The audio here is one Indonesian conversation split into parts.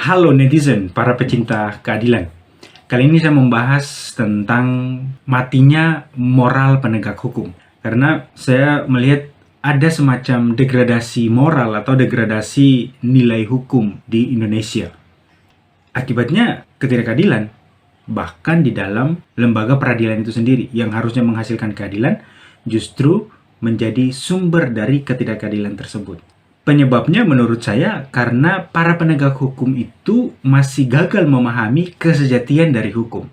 Halo netizen, para pecinta keadilan. Kali ini saya membahas tentang matinya moral penegak hukum. Karena saya melihat ada semacam degradasi moral atau degradasi nilai hukum di Indonesia. Akibatnya ketidakadilan, bahkan di dalam lembaga peradilan itu sendiri yang harusnya menghasilkan keadilan, justru menjadi sumber dari ketidakadilan tersebut. Penyebabnya menurut saya karena para penegak hukum itu masih gagal memahami kesejatian dari hukum.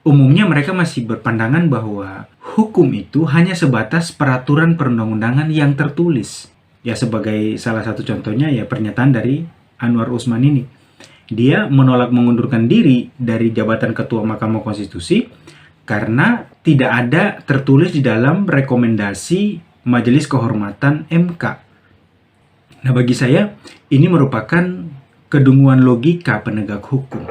Umumnya mereka masih berpandangan bahwa hukum itu hanya sebatas peraturan perundang-undangan yang tertulis. Ya, sebagai salah satu contohnya ya pernyataan dari Anwar Usman ini. Dia menolak mengundurkan diri dari jabatan Ketua Mahkamah Konstitusi karena tidak ada tertulis di dalam rekomendasi Majelis Kehormatan MK. Nah, bagi saya, ini merupakan kedunguan logika penegak hukum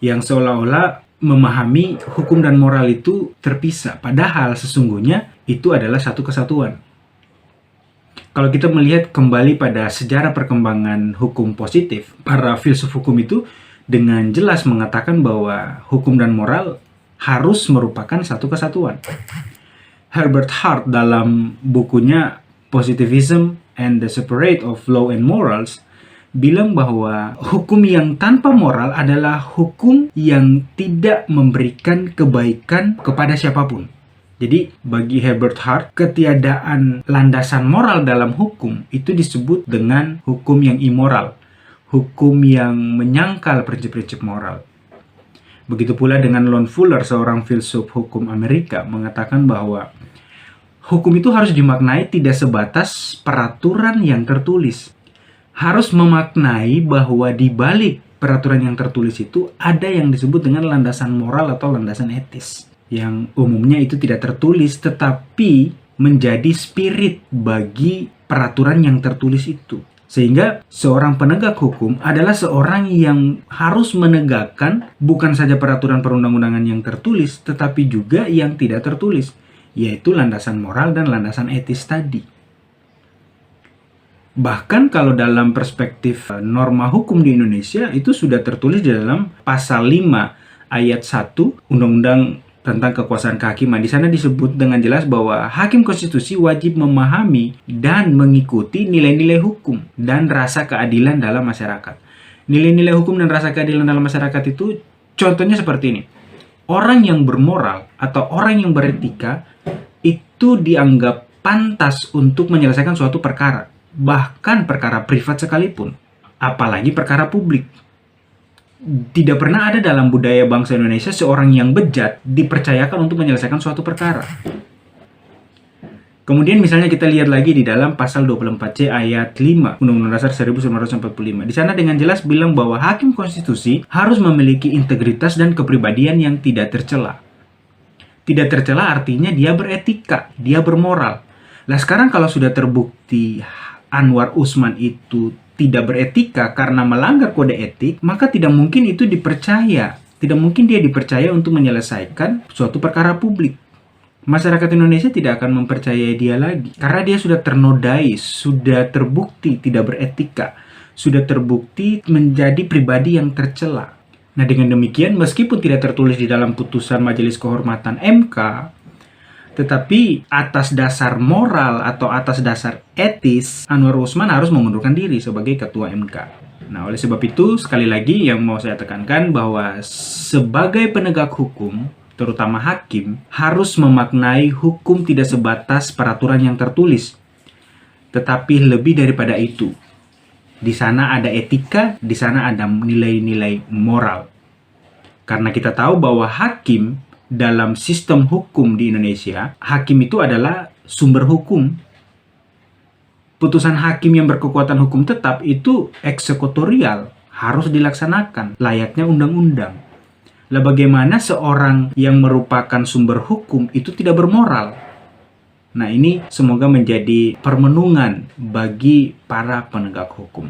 yang seolah-olah memahami hukum dan moral itu terpisah, padahal sesungguhnya itu adalah satu kesatuan. Kalau kita melihat kembali pada sejarah perkembangan hukum positif, para filsuf hukum itu dengan jelas mengatakan bahwa hukum dan moral harus merupakan satu kesatuan. Herbert Hart dalam bukunya Positivism and the Separate of Law and Morals bilang bahwa hukum yang tanpa moral adalah hukum yang tidak memberikan kebaikan kepada siapapun. Jadi bagi Herbert Hart, ketiadaan landasan moral dalam hukum itu disebut dengan hukum yang immoral, hukum yang menyangkal prinsip-prinsip moral. Begitu pula dengan Lon Fuller, seorang filsuf hukum Amerika, mengatakan bahwa hukum itu harus dimaknai tidak sebatas peraturan yang tertulis. Harus memaknai bahwa di balik peraturan yang tertulis itu ada yang disebut dengan landasan moral atau landasan etis. Yang umumnya itu tidak tertulis tetapi menjadi spirit bagi peraturan yang tertulis itu. Sehingga seorang penegak hukum adalah seorang yang harus menegakkan bukan saja peraturan perundang-undangan yang tertulis tetapi juga yang tidak tertulis, yaitu landasan moral dan landasan etis tadi. Bahkan kalau dalam perspektif norma hukum di Indonesia itu sudah tertulis di dalam pasal 5 ayat 1 Undang-Undang tentang Kekuasaan Kehakiman. Di sana disebut dengan jelas bahwa hakim konstitusi wajib memahami dan mengikuti nilai-nilai hukum dan rasa keadilan dalam masyarakat. Nilai-nilai hukum dan rasa keadilan dalam masyarakat itu contohnya seperti ini. Orang yang bermoral atau orang yang beretika itu dianggap pantas untuk menyelesaikan suatu perkara, bahkan perkara privat sekalipun, apalagi perkara publik. Tidak pernah ada dalam budaya bangsa Indonesia seorang yang bejat dipercayakan untuk menyelesaikan suatu perkara. Kemudian misalnya kita lihat lagi di dalam pasal 24C ayat 5 Undang-Undang Dasar 1945. Di sana dengan jelas bilang bahwa hakim konstitusi harus memiliki integritas dan kepribadian yang tidak tercela. Tidak tercela artinya dia beretika, dia bermoral. Nah sekarang kalau sudah terbukti Anwar Usman itu tidak beretika karena melanggar kode etik, maka tidak mungkin itu dipercaya. Tidak mungkin dia dipercaya untuk menyelesaikan suatu perkara publik. Masyarakat Indonesia tidak akan mempercayai dia lagi. Karena dia sudah ternodai, sudah terbukti tidak beretika, sudah terbukti menjadi pribadi yang tercela. Nah dengan demikian, meskipun tidak tertulis di dalam putusan Majelis Kehormatan MK, tetapi atas dasar moral atau atas dasar etis, Anwar Usman harus mengundurkan diri sebagai Ketua MK. Nah oleh sebab itu, sekali lagi yang mau saya tekankan bahwa sebagai penegak hukum, terutama hakim, harus memaknai hukum tidak sebatas peraturan yang tertulis, tetapi lebih daripada itu. Di sana ada etika, di sana ada nilai-nilai moral. Karena kita tahu bahwa hakim dalam sistem hukum di Indonesia, hakim itu adalah sumber hukum. Putusan hakim yang berkekuatan hukum tetap itu eksekutorial, harus dilaksanakan layaknya undang-undang. Lah bagaimana seorang yang merupakan sumber hukum itu tidak bermoral? Nah ini semoga menjadi permenungan bagi para penegak hukum.